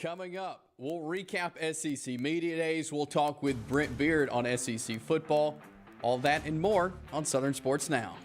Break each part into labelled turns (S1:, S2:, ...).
S1: Coming up, we'll recap SEC Media Days. We'll talk with Brent Beaird on SEC football. All that and more on Southern Sports Now.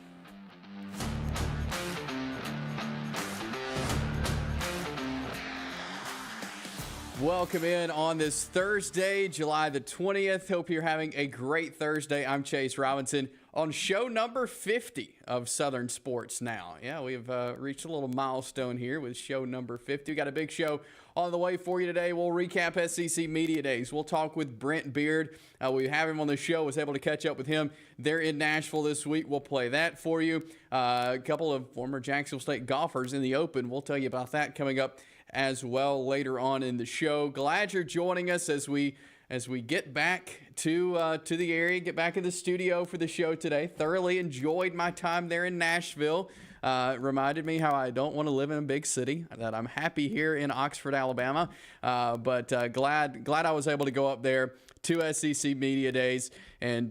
S1: Welcome in on this Thursday, July the 20th. Hope you're having a great Thursday. I'm Chase Robinson on show number 50 of Southern Sports Now. Yeah, we've reached a little milestone here with show number 50. We got a big show on the way for you today. We'll recap SEC Media Days. We'll talk with Brent Beaird. We have him on the show. Was able to catch up with him there in Nashville this week. We'll play that for you. A couple of former Jax State golfers in the Open. We'll tell you about that coming up as well later on in the show. Glad you're joining us as we get back to the area, get back in the studio for the show today. Thoroughly enjoyed my time there in Nashville. Reminded me how I don't want to live in a big city, that I'm happy here in Oxford, Alabama. But glad I was able to go up there to SEC Media Days and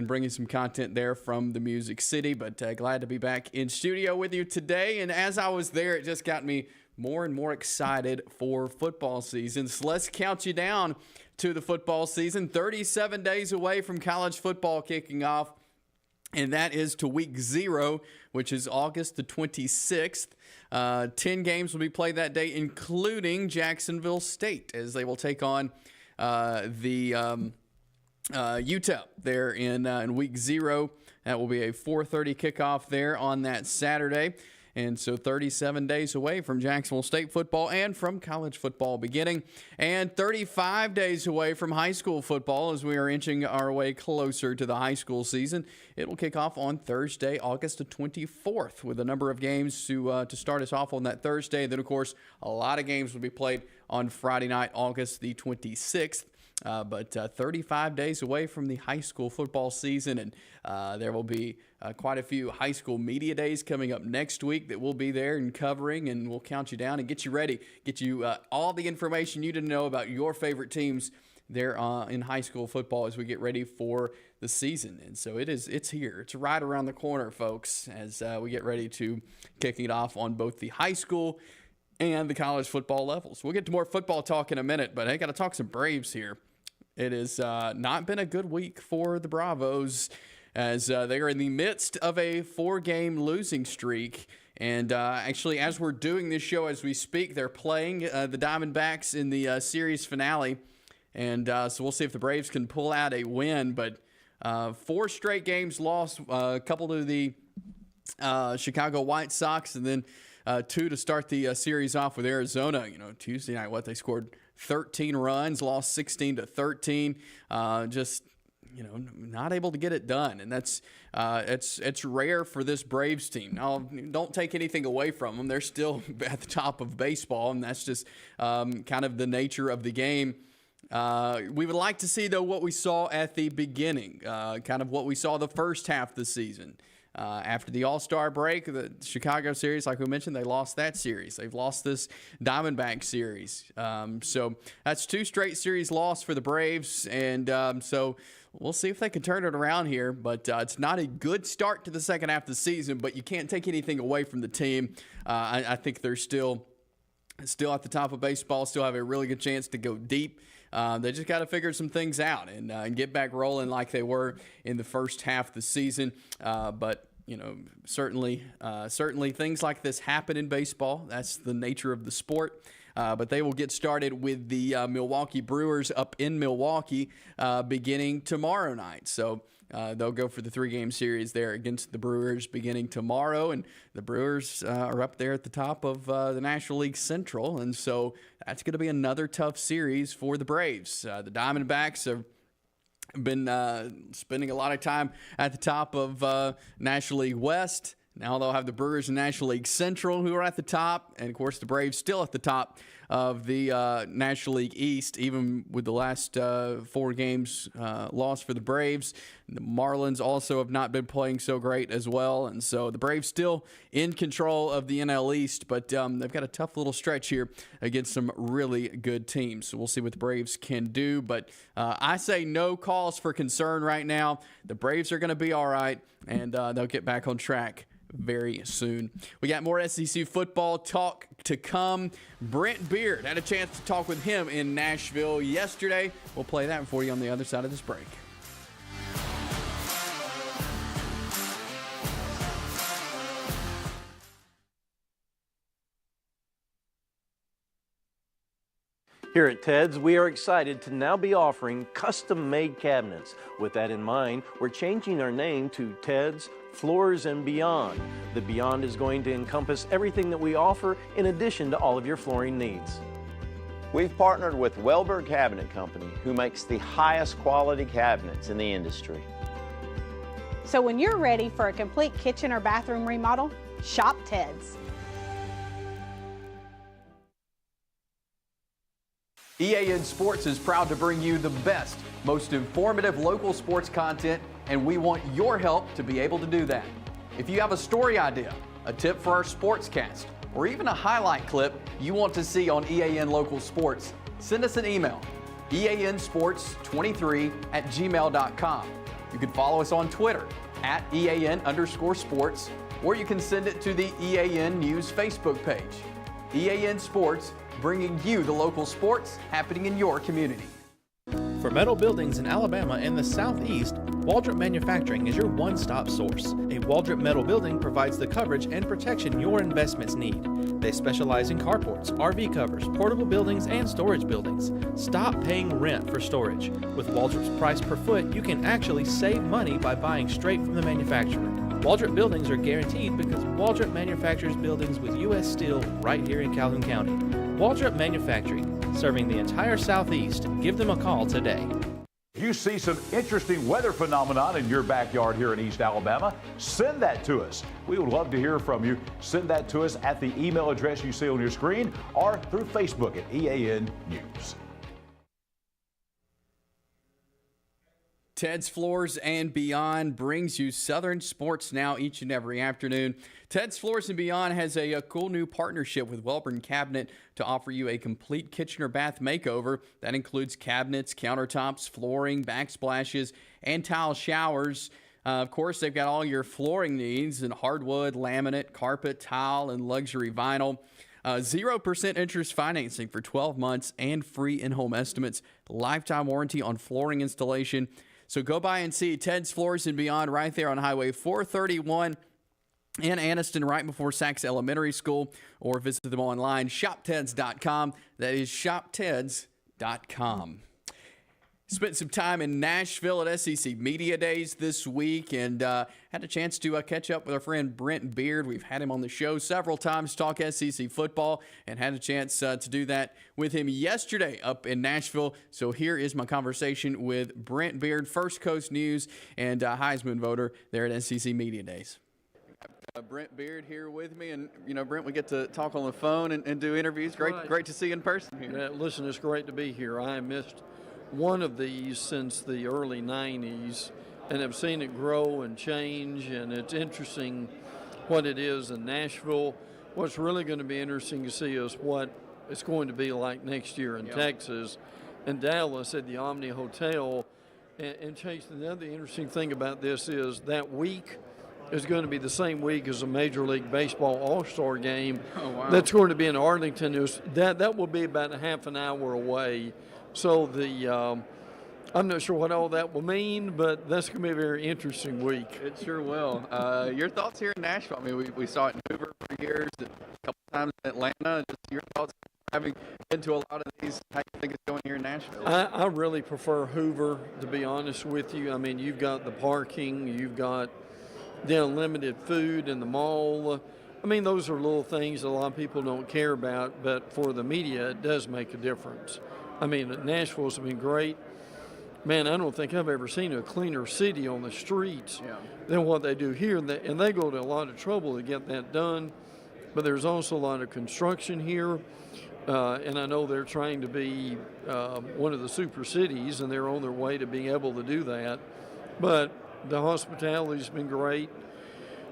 S1: bring you some content there from the Music City. But glad to be back in studio with you today. And as I was there, it just got me more and more excited for football season. So let's count you down to the football season. 37 days away from college football kicking off, and that is to week 0, which is August the 26th. 10 games will be played that day, including Jacksonville State, as they will take on the UTEP there in week 0. That will be a 4:30 kickoff there on that Saturday. And so 37 days away from Jacksonville State football and from college football beginning, and 35 days away from high school football as we are inching our way closer to the high school season. It will kick off on Thursday, August the 24th, with a number of games to start us off on that Thursday. Then, of course, a lot of games will be played on Friday night, August the 26th. But 35 days away from the high school football season, and there will be quite a few high school media days coming up next week that we'll be there and covering, and we'll count you down and get you ready, get you all the information you didn't know about your favorite teams there in high school football as we get ready for the season. And so it's here. It's right around the corner, folks, as we get ready to kicking it off on both the high school and the college football levels. We'll get to more football talk in a minute, but I got to talk some Braves here. It has not been a good week for the Bravos as they are in the midst of a 4-game losing streak. And actually, as we're doing this show as we speak, they're playing the Diamondbacks in the series finale. And so we'll see if the Braves can pull out a win. But 4 straight games lost, a couple to the Chicago White Sox, and then 2 to start the series off with Arizona. Tuesday night, they scored 13 runs, lost 16-13. Just not able to get it done, and that's it's rare for this Braves team. Now, don't take anything away from them; they're still at the top of baseball, and that's just kind of the nature of the game. We would like to see, though, what we saw at the beginning, kind of what we saw the first half of the season. After the All-Star break, the Chicago series, like we mentioned, they lost that series. They've lost this Diamondback series. So that's 2 straight series loss for the Braves, and so we'll see if they can turn it around here. But it's not a good start to the second half of the season, but you can't take anything away from the team. I think they're still at the top of baseball, still have a really good chance to go deep. They just got to figure some things out and get back rolling like they were in the first half of the season. But certainly things like this happen in baseball. That's the nature of the sport. But they will get started with the Milwaukee Brewers up in Milwaukee beginning tomorrow night. So they'll go for the 3-game series there against the Brewers beginning tomorrow. And the Brewers are up there at the top of the National League Central. And so that's going to be another tough series for the Braves. The Diamondbacks have been spending a lot of time at the top of National League West. Now they'll have the Brewers in National League Central, who are at the top, and of course the Braves still at the top of the National League East, even with the last 4 games lost for the Braves. The Marlins also have not been playing so great as well, and so the Braves still in control of the NL East, but they've got a tough little stretch here against some really good teams. So we'll see what the Braves can do, but I say no cause for concern right now. The Braves are going to be all right, and they'll get back on track very soon. We got more SEC football talk to come. Brent Beaird Beaird. Had a chance to talk with him in Nashville yesterday. We'll play that for you on the other side of this break.
S2: Here at Ted's, we are excited to now be offering custom-made cabinets. With that in mind, we're changing our name to Ted's Floors and Beyond. The Beyond is going to encompass everything that we offer in addition to all of your flooring needs.
S3: We've partnered with Welber Cabinet Company, who makes the highest quality cabinets in the industry.
S4: So when you're ready for a complete kitchen or bathroom remodel, shop Ted's.
S1: EAN Sports is proud to bring you the best, most informative local sports content, and we want your help to be able to do that. If you have a story idea, a tip for our sportscast, or even a highlight clip you want to see on EAN Local Sports, send us an email, eansports23@gmail.com. You can follow us on Twitter @EAN_sports, or you can send it to the EAN News Facebook page. EAN Sports, bringing you the local sports happening in your community.
S5: For metal buildings in Alabama and the Southeast, Waldrop Manufacturing is your one-stop source. A Waldrop metal building provides the coverage and protection your investments need. They specialize in carports, RV covers, portable buildings, and storage buildings. Stop paying rent for storage. With Waldrop's price per foot, you can actually save money by buying straight from the manufacturer. Waldrop buildings are guaranteed because Waldrop manufactures buildings with U.S. steel right here in Calhoun County. Waldrop Manufacturing, serving the entire Southeast. Give them a call today.
S6: If you see some interesting weather phenomenon in your backyard here in East Alabama, send that to us. We would love to hear from you. Send that to us at the email address you see on your screen or through Facebook at EAN News.
S1: Ted's Floors and Beyond brings you Southern Sports Now each and every afternoon. Ted's Floors and Beyond has a cool new partnership with Welborn Cabinet to offer you a complete kitchen or bath makeover. That includes cabinets, countertops, flooring, backsplashes, and tile showers. Of course, they've got all your flooring needs in hardwood, laminate, carpet, tile, and luxury vinyl. 0% interest financing for 12 months and free in-home estimates. Lifetime warranty on flooring installation. So go by and see Ted's Floors and Beyond right there on Highway 431 in Anniston, right before Sachs Elementary School, or visit them online, shopteds.com. That is shopteds.com. Spent some time in Nashville at SEC Media Days this week and had a chance to catch up with our friend Brent Beaird. We've had him on the show several times, talk SEC football, and had a chance to do that with him yesterday up in Nashville. So here is my conversation with Brent Beaird, First Coast News and Heisman voter there at SEC Media Days. Brent Beaird here with me, and Brent, we get to talk on the phone and do interviews. Great to see you in person here.
S7: Yeah, listen, it's great to be here. I missed one of these since the early 90s, and I've seen it grow and change, and it's interesting what it is in Nashville. What's really going to be interesting to see is what it's going to be like next year in Texas and Dallas at the Omni Hotel. And Chase, another interesting thing about this is that week is going to be the same week as a Major League Baseball All-Star game.
S1: Oh, wow.
S7: That's going to be in Arlington. That will be about a half an hour away. So I'm not sure what all that will mean, but that's going to be a very interesting week.
S1: It sure will. Your thoughts here in Nashville? I mean, we saw it in Hoover for years, a couple times in Atlanta. Just your thoughts, having been to a lot of these, how you think it's going here in Nashville?
S7: I really prefer Hoover, to be honest with you. I mean, you've got the parking, you've got the unlimited food in the mall. I mean, those are little things that a lot of people don't care about, but for the media, it does make a difference. I mean, Nashville's been great. Man, I don't think I've ever seen a cleaner city on the streets than what they do here. And they go to a lot of trouble to get that done. But there's also a lot of construction here. And I know they're trying to be one of the super cities, and they're on their way to being able to do that. But the hospitality's been great.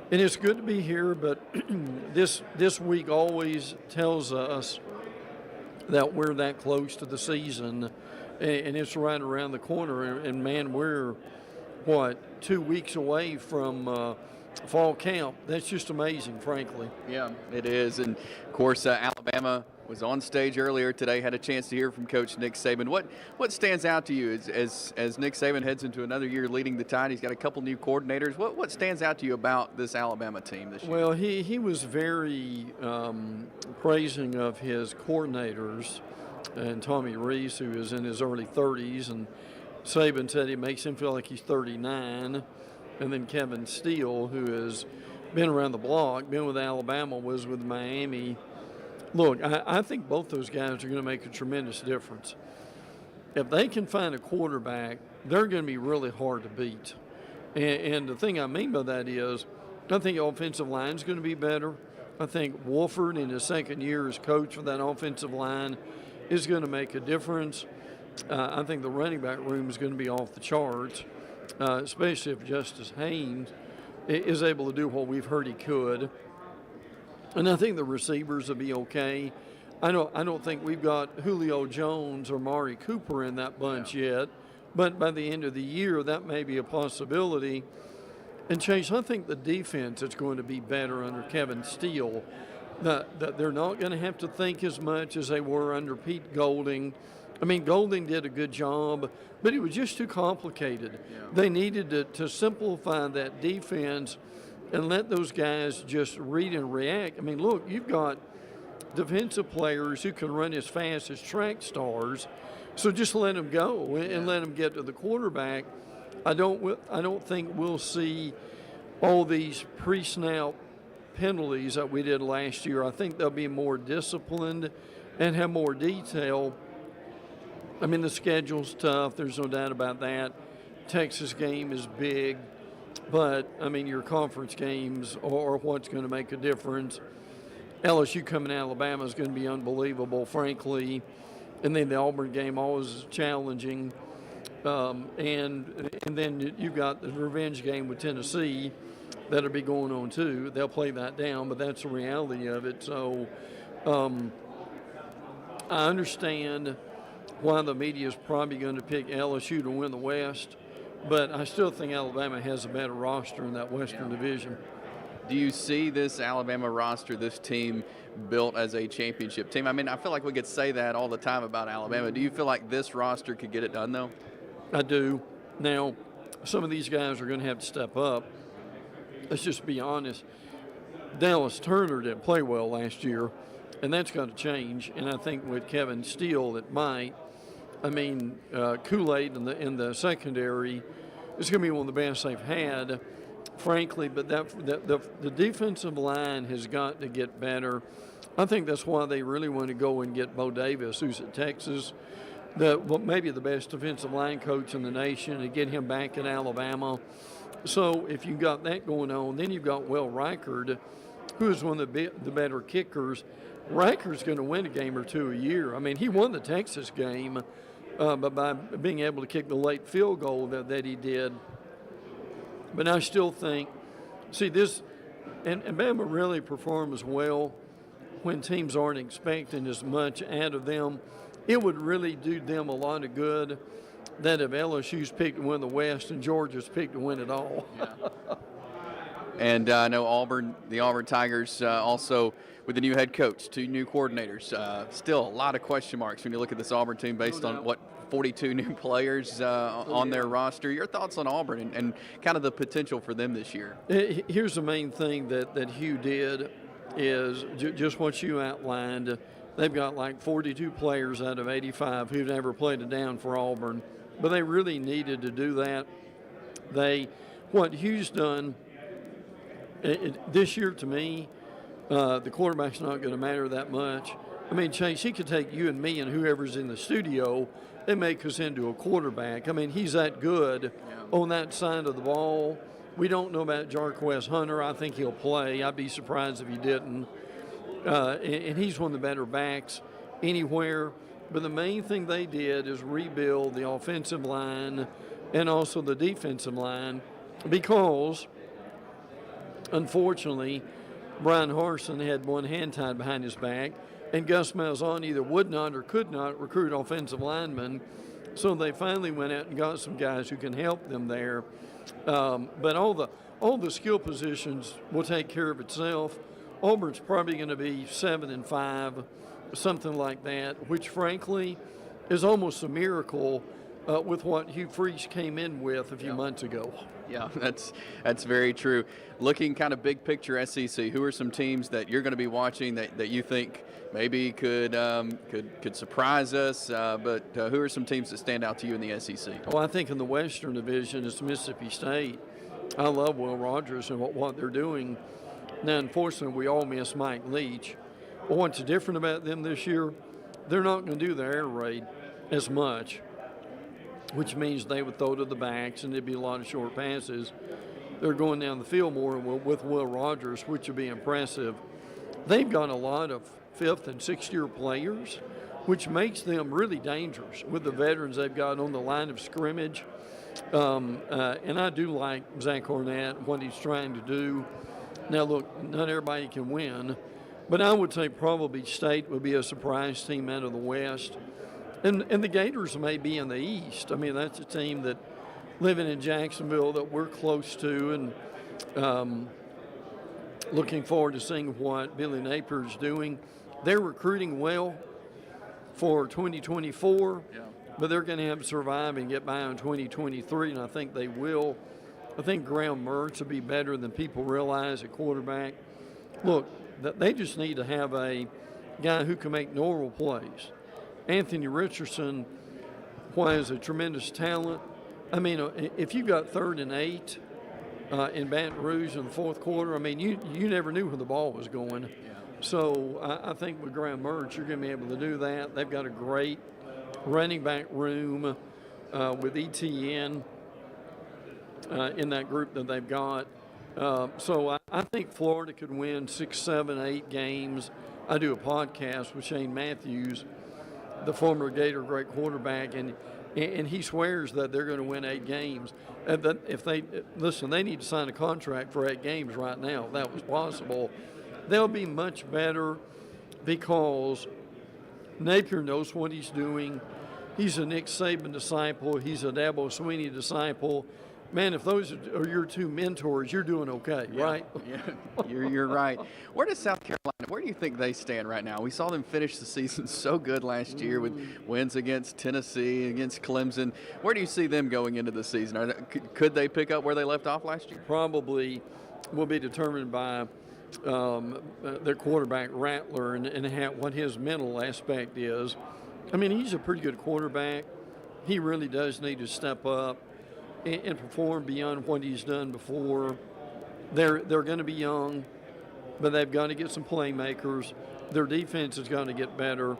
S7: And it's good to be here, but this week always tells us that we're that close to the season, and it's right around the corner. And man, we're 2 weeks away from fall camp. That's just amazing, frankly.
S1: Yeah, it is. And, of course, Alabama was on stage earlier today, had a chance to hear from Coach Nick Saban. What stands out to you as Nick Saban heads into another year leading the Tide? He's got a couple new coordinators. What stands out to you about this Alabama team this year?
S7: Well, he was very praising of his coordinators, and Tommy Reese, who is in his early 30s, and Saban said it makes him feel like he's 39. And then Kevin Steele, who has been around the block, been with Alabama, was with Miami. Look, I think both those guys are going to make a tremendous difference. If they can find a quarterback, they're going to be really hard to beat. And the thing I mean by that is, I think the offensive line is going to be better. I think Wolford, in his second year as coach for that offensive line, is going to make a difference. I think the running back room is going to be off the charts, especially if Justice Haynes is able to do what we've heard he could. And I think the receivers will be okay. I don't think we've got Julio Jones or Mari Cooper in that bunch yet, but by the end of the year, that may be a possibility. And Chase, I think the defense is going to be better under Kevin Steele. That they're not going to have to think as much as they were under Pete Golding. I mean, Golding did a good job, but it was just too complicated. Yeah. They needed to simplify that defense and let those guys just read and react. I mean, look, you've got defensive players who can run as fast as track stars, so just let them go and let them get to the quarterback. I don't think we'll see all these pre-snap penalties that we did last year. I think they'll be more disciplined and have more detail. I mean, the schedule's tough. There's no doubt about that. Texas game is big. But, I mean, your conference games are what's going to make a difference. LSU coming to Alabama is going to be unbelievable, frankly. And then the Auburn game always is challenging. And then you've got the revenge game with Tennessee that'll be going on too. They'll play that down, but that's the reality of it. So I understand why the media is probably going to pick LSU to win the West, but I still think Alabama has a better roster in that Western Division.
S1: Do you see this Alabama roster, this team, built as a championship team? I mean, I feel like we could say that all the time about Alabama. Do you feel like this roster could get it done, though?
S7: I do. Now, some of these guys are going to have to step up. Let's just be honest. Dallas Turner didn't play well last year, and that's got to change. And I think with Kevin Steele, it might. I mean, Kool-Aid in the secondary is going to be one of the best they've had, frankly. But the defensive line has got to get better. I think that's why they really want to go and get Bo Davis, who's at Texas, maybe the best defensive line coach in the nation, and get him back in Alabama. So if you've got that going on, then you've got Will Reichard, who is one of the better kickers. Reichard's going to win a game or two a year. I mean, he won the Texas game, but by being able to kick the late field goal that he did. But I still think, this, and Bama really performs well when teams aren't expecting as much out of them. It would really do them a lot of good that if LSU's picked to win the West and Georgia's picked to win it all.
S1: Yeah. And I know the Auburn Tigers also with the new head coach, 2 new coordinators. Still a lot of question marks when you look at this Auburn team based on 42 new players on their roster. Your thoughts on Auburn and kind of the potential for them this year?
S7: Here's the main thing that Hugh did is just what you outlined. They've got like 42 players out of 85 who've never played a down for Auburn, but they really needed to do that. What Hugh's done this year, to me, the quarterback's not going to matter that much. I mean, Chase, he could take you and me and whoever's in the studio and make us into a quarterback. I mean, he's that good on that side of the ball. We don't know about Jarquez Hunter. I think he'll play. I'd be surprised if he didn't. And he's one of the better backs anywhere. But the main thing they did is rebuild the offensive line and also the defensive line because, unfortunately, Brian Harsin had one hand tied behind his back, and Gus Malzahn either would not or could not recruit offensive linemen. So they finally went out and got some guys who can help them there. But all the skill positions will take care of itself. Auburn's probably going to be 7-5, something like that, which frankly is almost a miracle with what Hugh Freeze came in with a few months ago.
S1: Yeah, that's very true. Looking kind of big picture SEC, who are some teams that you're going to be watching that you think maybe could surprise us? But who are some teams that stand out to you in the SEC?
S7: Well, I think in the Western Division it's Mississippi State. I love Will Rogers and what they're doing. Now, unfortunately, we all miss Mike Leach. But what's different about them this year, they're not going to do the air raid as much, which means they would throw to the backs and there'd be a lot of short passes. They're going down the field more with Will Rogers, which would be impressive. They've got a lot of 5th and 6th year players, which makes them really dangerous with the veterans they've got on the line of scrimmage. And I do like Zach Arnett, what he's trying to do. Now, look, not everybody can win, but I would say probably State would be a surprise team out of the West. And the Gators may be in the East. I mean, that's a team that, living in Jacksonville, that we're close to, and looking forward to seeing what Billy Napier's doing. They're recruiting well for 2024, but they're going to have to survive and get by in 2023, and I think they will. I think Graham Mertz will be better than people realize at quarterback. Look, they just need to have a guy who can make normal plays. Anthony Richardson, who has a tremendous talent. I mean, if you got 3rd and 8 in Baton Rouge in the 4th quarter, I mean, you never knew where the ball was going. So I think with Graham Mertz, you're going to be able to do that. They've got a great running back room with ETN in that group that they've got. So I think Florida could win 6, 7, 8 games. I do a podcast with Shane Matthews, the former Gator great quarterback, and he swears that they're going to win 8 games. If they need to sign a contract for 8 games right now. If that was possible, they'll be much better because Napier knows what he's doing. He's a Nick Saban disciple. He's a Dabo Swinney disciple. Man, if those are your 2 mentors, you're doing okay, right?
S1: Yeah, you're right. Where does South Carolina, where do you think they stand right now? We saw them finish the season so good last year with wins against Tennessee, against Clemson. Where do you see them going into the season? Could they pick up where they left off last year?
S7: Probably will be determined by their quarterback, Rattler, and what his mental aspect is. I mean, he's a pretty good quarterback. He really does need to step up and perform beyond what he's done before. They're going to be young, but they've got to get some playmakers. Their defense is going to get better.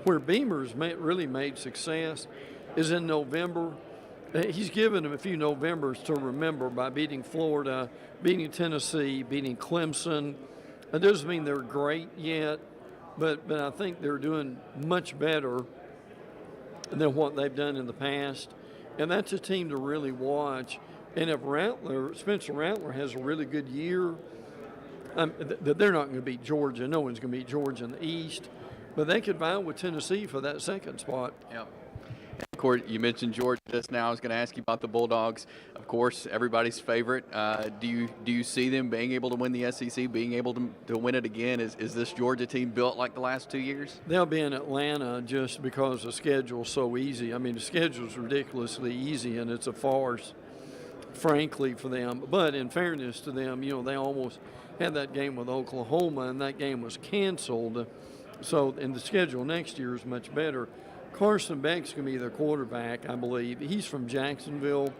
S7: Where Beamer's really made success is in November. He's given them a few Novembers to remember by beating Florida, beating Tennessee, beating Clemson. That doesn't mean they're great yet, but I think they're doing much better than what they've done in the past. And that's a team to really watch. And if Spencer Rattler has a really good year, they're not going to beat Georgia. No one's going to beat Georgia in the East. But they could vie with Tennessee for that 2nd spot.
S1: Yep. Of course, you mentioned Georgia just now. I was going to ask you about the Bulldogs. Of course, everybody's favorite. Do you see them being able to win the SEC, being able to win it again? Is this Georgia team built like the last 2 years?
S7: They'll be in Atlanta just because the schedule's so easy. I mean, the schedule's ridiculously easy, and it's a farce, frankly, for them. But in fairness to them, they almost had that game with Oklahoma, and that game was canceled. So, and the schedule next year is much better. Carson Beck's going to be their quarterback, I believe. He's from Jacksonville,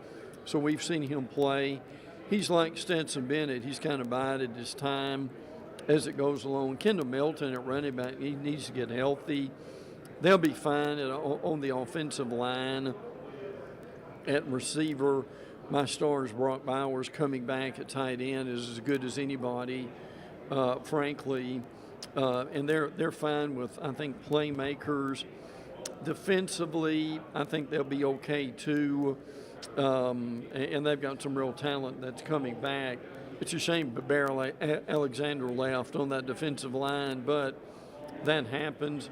S7: so we've seen him play. He's like Stetson Bennett. He's kind of bided his time as it goes along. Kendall Milton at running back, he needs to get healthy. They'll be fine on the offensive line. At receiver, my stars, Brock Bowers, coming back at tight end is as good as anybody, frankly. And they're fine with, I think, playmakers. Defensively, I think they'll be okay too, and they've got some real talent that's coming back. It's a shame Barry Alexander left on that defensive line, but that happens.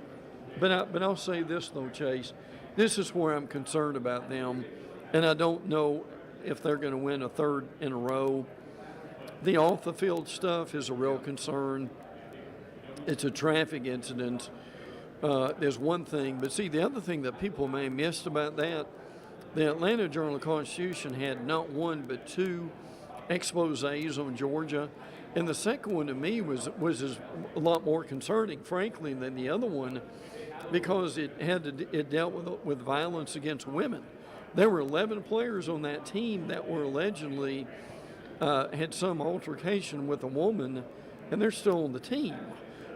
S7: But I'll say this though, Chase, this is where I'm concerned about them, and I don't know if they're going to win a third in a row. The off-the-field stuff is a real concern. It's a traffic incident. There's one thing, but see, the other thing that people may have missed about that, the Atlanta Journal-Constitution had not one but two exposés on Georgia, and the second one to me was a lot more concerning, frankly, than the other one, because it dealt with violence against women. There were 11 players on that team that were allegedly had some altercation with a woman, and they're still on the team.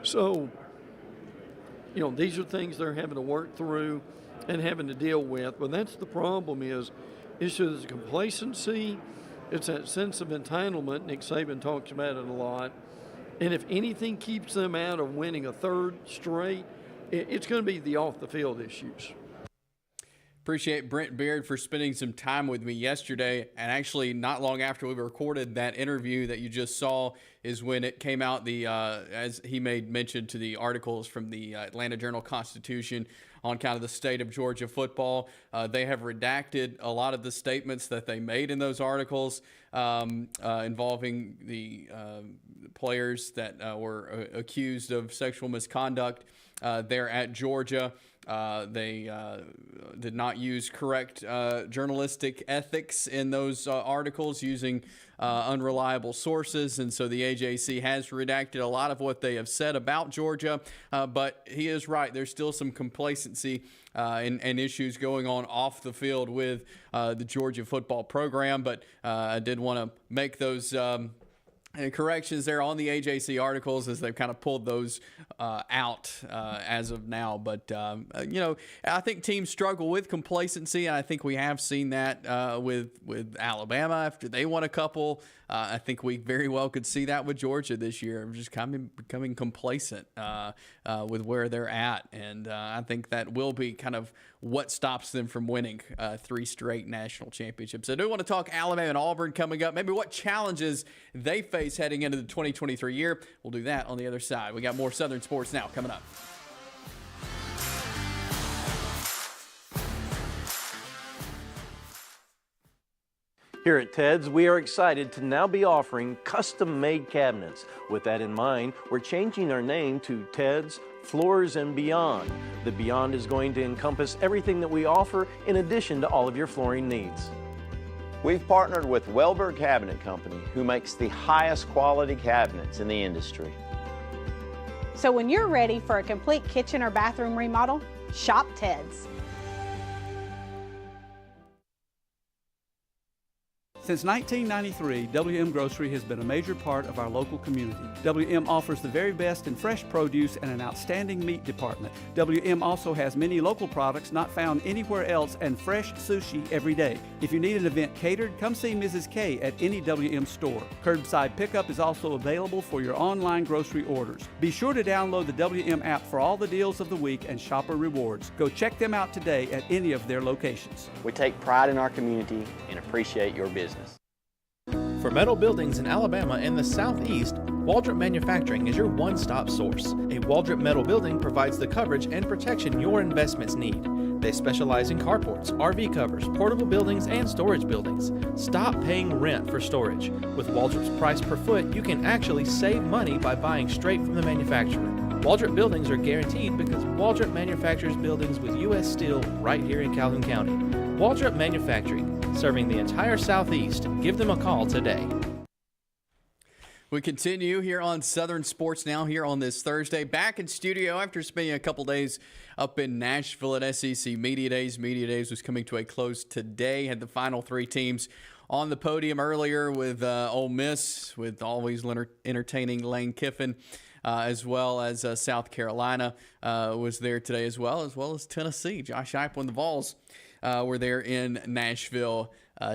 S7: So, these are things they're having to work through and having to deal with. But that's the problem is there's complacency. It's that sense of entitlement. Nick Saban talks about it a lot. And if anything keeps them out of winning a third straight, it's going to be the off-the-field issues.
S1: Appreciate Brent Beaird for spending some time with me yesterday. And actually, not long after we recorded that interview that you just saw is when it came out, as he made mention to the articles from the Atlanta Journal-Constitution on kind of the state of Georgia football. They have redacted a lot of the statements that they made in those articles involving the players that were accused of sexual misconduct there at Georgia. They did not use correct journalistic ethics in those articles, using unreliable sources, and so the AJC has redacted a lot of what they have said about Georgia, but he is right. There's still some complacency and issues going on off the field with the Georgia football program, but I did want to make those corrections there on the AJC articles as they've kind of pulled those out as of now. But, I think teams struggle with complacency, and I think we have seen that with Alabama after they won a couple. I think we very well could see that with Georgia this year, just kind of becoming complacent with where they're at. And I think that will be kind of what stops them from winning 3 straight national championships. I do want to talk Alabama and Auburn coming up, maybe what challenges they face heading into the 2023 year. We'll do that on the other side. We got more Southern Sports Now coming up.
S2: Here at Ted's, we are excited to now be offering custom-made cabinets. With that in mind, we're changing our name to Ted's Floors and Beyond. The Beyond is going to encompass everything that we offer in addition to all of your flooring needs.
S3: We've partnered with Welber Cabinet Company, who makes the highest quality cabinets in the industry.
S4: So when you're ready for a complete kitchen or bathroom remodel, shop Ted's.
S8: Since 1993, WM Grocery has been a major part of our local community. WM offers the very best in fresh produce and an outstanding meat department. WM also has many local products not found anywhere else and fresh sushi every day. If you need an event catered, come see Mrs. K at any WM store. Curbside pickup is also available for your online grocery orders. Be sure to download the WM app for all the deals of the week and shopper rewards. Go check them out today at any of their locations.
S9: We take pride in our community and appreciate your business.
S5: For metal buildings in Alabama and the Southeast, Waldrop Manufacturing is your one-stop source. A Waldrop metal building provides the coverage and protection your investments need. They specialize in carports, RV covers, portable buildings, and storage buildings. Stop paying rent for storage. With Waldrop's price per foot, you can actually save money by buying straight from the manufacturer. Waldrop buildings are guaranteed because Waldrop manufactures buildings with U.S. steel right here in Calhoun County. Waldrop Manufacturing, serving the entire Southeast. Give them a call today.
S1: We continue here on Southern Sports Now here on this Thursday. Back in studio after spending a couple days up in Nashville at SEC Media Days. Media Days was coming to a close today. Had the final 3 teams on the podium earlier with Ole Miss, with always entertaining Lane Kiffin, as well as South Carolina was there today as well as Tennessee. Josh Heupel and the Vols were there in Nashville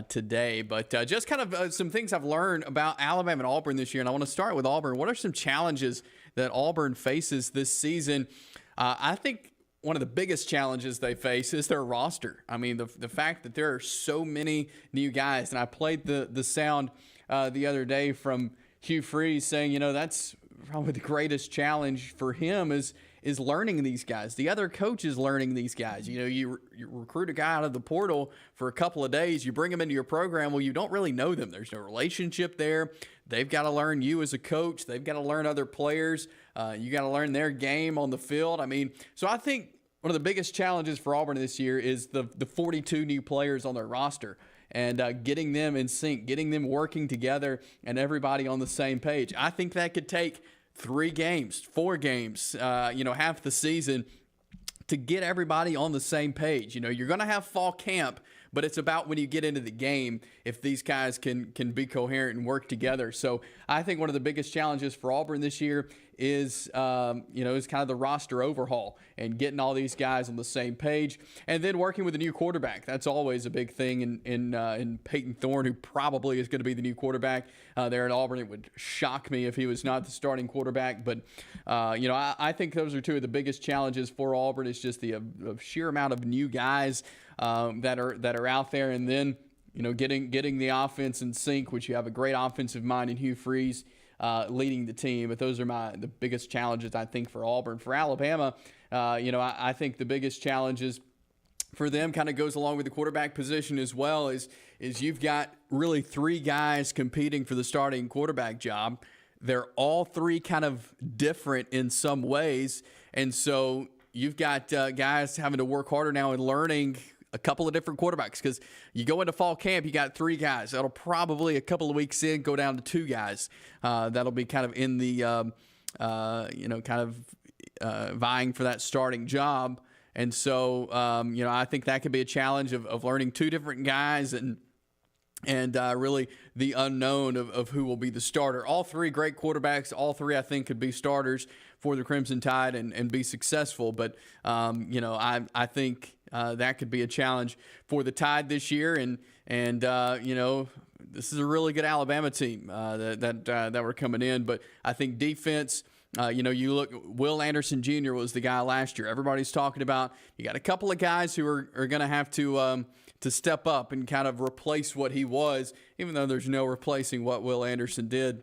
S1: today. But just kind of some things I've learned about Alabama and Auburn this year, and I want to start with Auburn. What are some challenges that Auburn faces this season? I think one of the biggest challenges they face is their roster. I mean, the fact that there are so many new guys, and I played the sound the other day from Hugh Freeze saying, that's probably the greatest challenge for him is learning these guys. The other coaches learning these guys. You you recruit a guy out of the portal for a couple of days, you bring him into your program. Well, you don't really know them. There's no relationship there. They've got to learn you as a coach. They've got to learn other players. You got to learn their game on the field. I mean, so I think one of the biggest challenges for Auburn this year is the 42 new players on their roster and getting them in sync, getting them working together and everybody on the same page. I think that could take 3 games, 4 games, half the season to get everybody on the same page. You're going to have fall camp, but it's about when you get into the game if these guys can be coherent and work together. So I think one of the biggest challenges for Auburn this year is kind of the roster overhaul and getting all these guys on the same page, and then working with a new quarterback. That's always a big thing in Peyton Thorne, who probably is going to be the new quarterback there at Auburn. It would shock me if he was not the starting quarterback, but I think those are 2 of the biggest challenges for Auburn. Is just the sheer amount of new guys that are out there, and then getting the offense in sync, which you have a great offensive mind in Hugh Freeze leading the team. But those are the biggest challenges, I think, for Auburn. For Alabama, I think the biggest challenges for them kind of goes along with the quarterback position as well. Is you've got really 3 guys competing for the starting quarterback job. They're all 3 kind of different in some ways, and so you've got guys having to work harder now and learning a couple of different quarterbacks, because you go into fall camp, you got 3 guys. That'll probably a couple of weeks in go down to 2 guys. That'll be kind of in the, vying for that starting job. And so, I think that could be a challenge of learning 2 different guys and really the unknown of who will be the starter. All 3 great quarterbacks. All 3, I think, could be starters for the Crimson Tide and be successful. But, I think that could be a challenge for the Tide this year. And this is a really good Alabama team that were coming in. But I think defense, you look, Will Anderson Jr. was the guy last year. Everybody's talking about, you got a couple of guys who are going to have to step up and kind of replace what he was, even though there's no replacing what Will Anderson did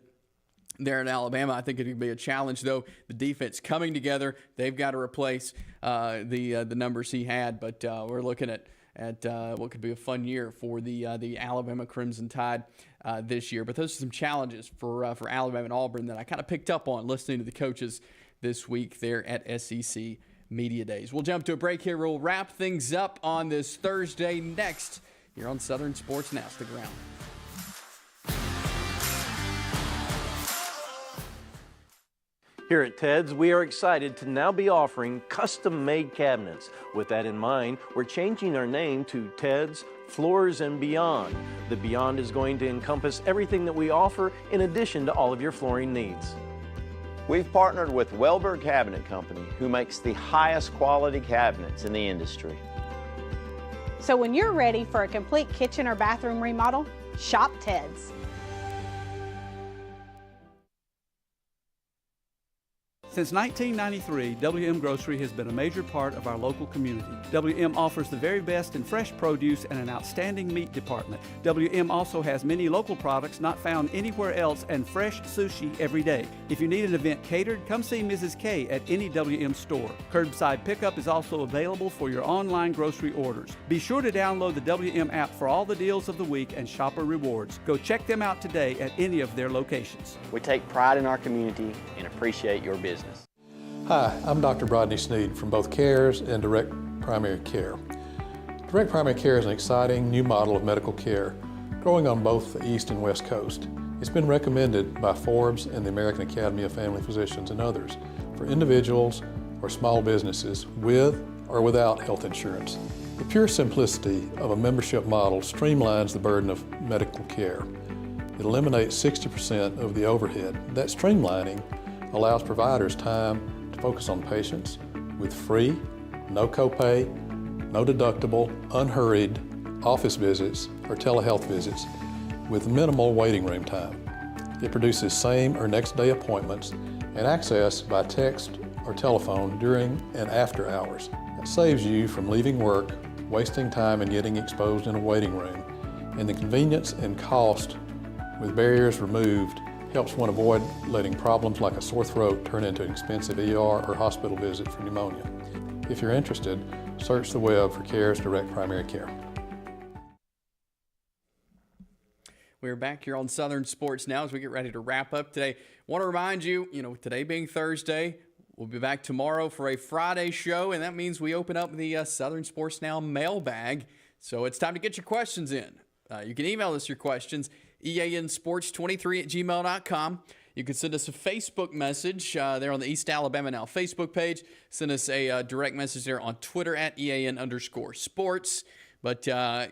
S1: there in Alabama. I think it could be a challenge, though. The defense coming together, they've got to replace the numbers he had. But we're looking at what could be a fun year for the Alabama Crimson Tide this year. But those are some challenges for Alabama and Auburn that I kind of picked up on listening to the coaches this week there at SEC Media Days. We'll jump to a break here. We'll wrap things up on this Thursday next here on Southern Sports Now. Stick around.
S2: Here at Ted's, we are excited to now be offering custom-made cabinets. With that in mind, we're changing our name to Ted's Floors and Beyond. The Beyond is going to encompass everything that we offer in addition to all of your flooring needs.
S3: We've partnered with Welberg Cabinet Company, who makes the highest quality cabinets in the industry.
S4: So when you're ready for a complete kitchen or bathroom remodel, shop Ted's.
S8: Since 1993, WM Grocery has been a major part of our local community. WM offers the very best in fresh produce and an outstanding meat department. WM also has many local products not found anywhere else and fresh sushi every day. If you need an event catered, come see Mrs. K at any WM store. Curbside pickup is also available for your online grocery orders. Be sure to download the WM app for all the deals of the week and shopper rewards. Go check them out today at any of their locations.
S9: We take pride in our community and appreciate your business.
S10: Hi, I'm Dr. Brodney Sneed from both CARES and Direct Primary Care. Direct Primary Care is an exciting new model of medical care growing on both the East and West Coast. It's been recommended by Forbes and the American Academy of Family Physicians and others for individuals or small businesses with or without health insurance. The pure simplicity of a membership model streamlines the burden of medical care. It eliminates 60% of the overhead. That streamlining allows providers time to focus on patients with free, no copay, no deductible, unhurried office visits or telehealth visits with minimal waiting room time. It produces same or next day appointments and access by text or telephone during and after hours. It saves you from leaving work, wasting time and getting exposed in a waiting room, and the convenience and cost with barriers removed helps one avoid letting problems like a sore throat turn into an expensive ER or hospital visit for pneumonia. If you're interested, search the web for CARES Direct Primary Care.
S1: We're back here on Southern Sports Now as we get ready to wrap up today. Want to remind you, today being Thursday, we'll be back tomorrow for a Friday show, and that means we open up the Southern Sports Now mailbag. So it's time to get your questions in. You can email us your questions, eansports23@gmail.com. You can send us a Facebook message there on the East Alabama Now Facebook page. Send us a direct message there on Twitter @EAN_sports. But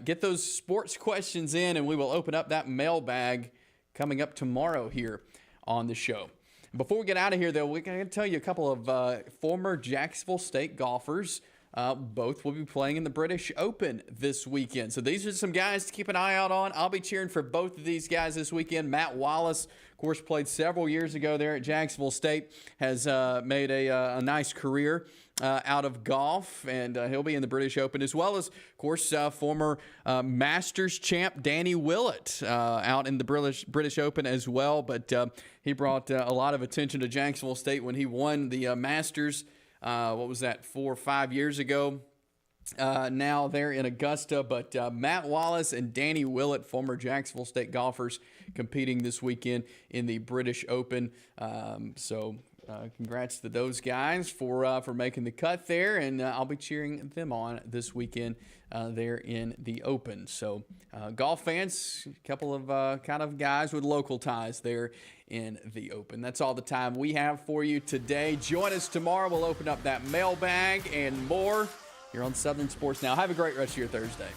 S1: get those sports questions in, and we will open up that mailbag coming up tomorrow here on the show. Before we get out of here, though, we're going to tell you a couple of former Jacksonville State golfers. Both will be playing in the British Open this weekend. So these are some guys to keep an eye out on. I'll be cheering for both of these guys this weekend. Matt Wallace, of course, played several years ago there at Jacksonville State, has made a nice career out of golf, and he'll be in the British Open, as well as, of course, former Masters champ Danny Willett out in the British Open as well. But he brought a lot of attention to Jacksonville State when he won the Masters. What was that, 4 or 5 years ago? Now they're in Augusta, but Matt Wallace and Danny Willett, former Jacksonville State golfers, competing this weekend in the British Open. Congrats to those guys for making the cut there, and I'll be cheering them on this weekend there in the Open. So golf fans, a couple of kind of guys with local ties there in the Open. That's all the time we have for you today. Join us tomorrow. We'll open up that mailbag and more here on Southern Sports Now. Have a great rest of your Thursday.